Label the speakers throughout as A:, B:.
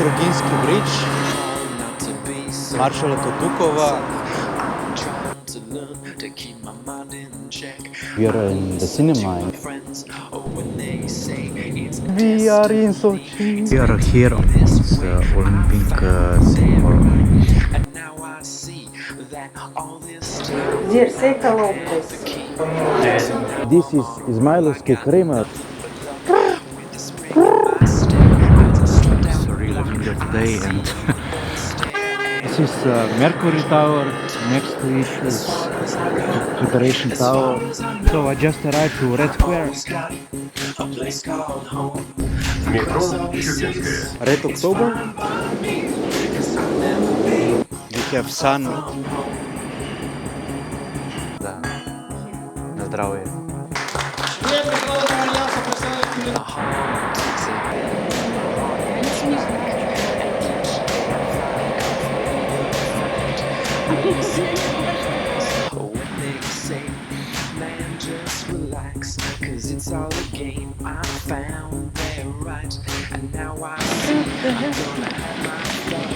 A: Troginski bridge, maršala Tutukova. We are in the cinema. We are in Sochi. We are here on the Olympic symbol.
B: Dear, say hello, please.
A: This is Izmailovsky Kramer. It's really windy today, and this is Mercury Tower. Next to it is Federation Tower. So I just arrived to Red Square. Red October. We have sun. Да. На здравие.
C: Cause it's all a game. I found they're right, and now I see I'm gonna have my fun.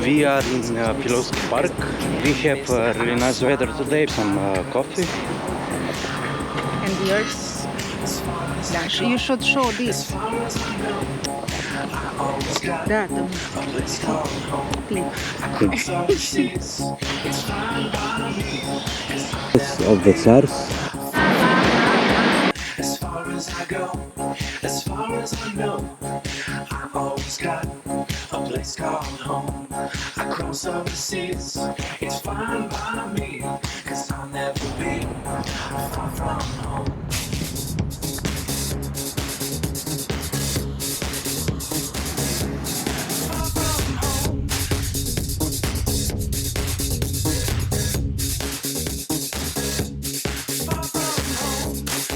A: We are in Pilovsky Park. We have really nice weather today. Some coffee.
B: And yours? Dasha, you should show this. Да, там.
A: Of the Tsars.
C: As far as I go, as far as I know, I always got a place called home. I cross over seas, it's fine by me, cause I'll never be far from home.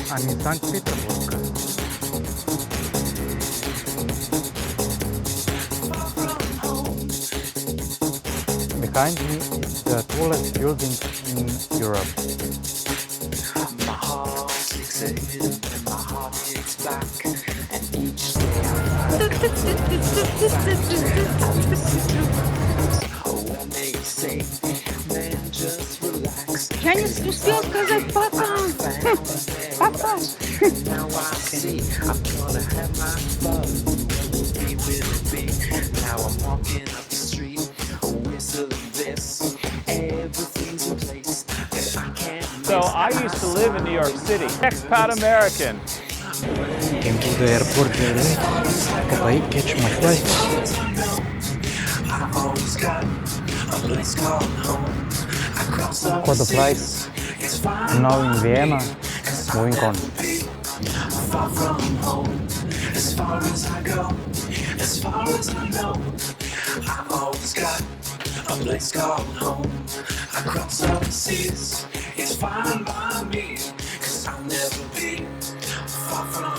A: I'm in St. Petersburg. Behind me is the tallest building in Europe.
C: My heart kicks in and my heart kicks back, and each day when they say, man, just relax.
B: Я не успел сказать папа. Папа.
C: Now I see I'm gonna have my fun. Be with me. Now I'm walking up the street, whistling this. Everything's in place. If I can't
D: So I used to live in New York City. Expat American.
A: Came to the airport very late. Hope I catch my flight.
C: I always got a place called home. I cross up
A: Caught the flight.
C: It's fine.
A: I'm now in Vienna. Moving on.
C: Far from home, as far as I go, as far as I know, I always got a place called home. I cross over seas, it's fine by me, cause I'll never be far from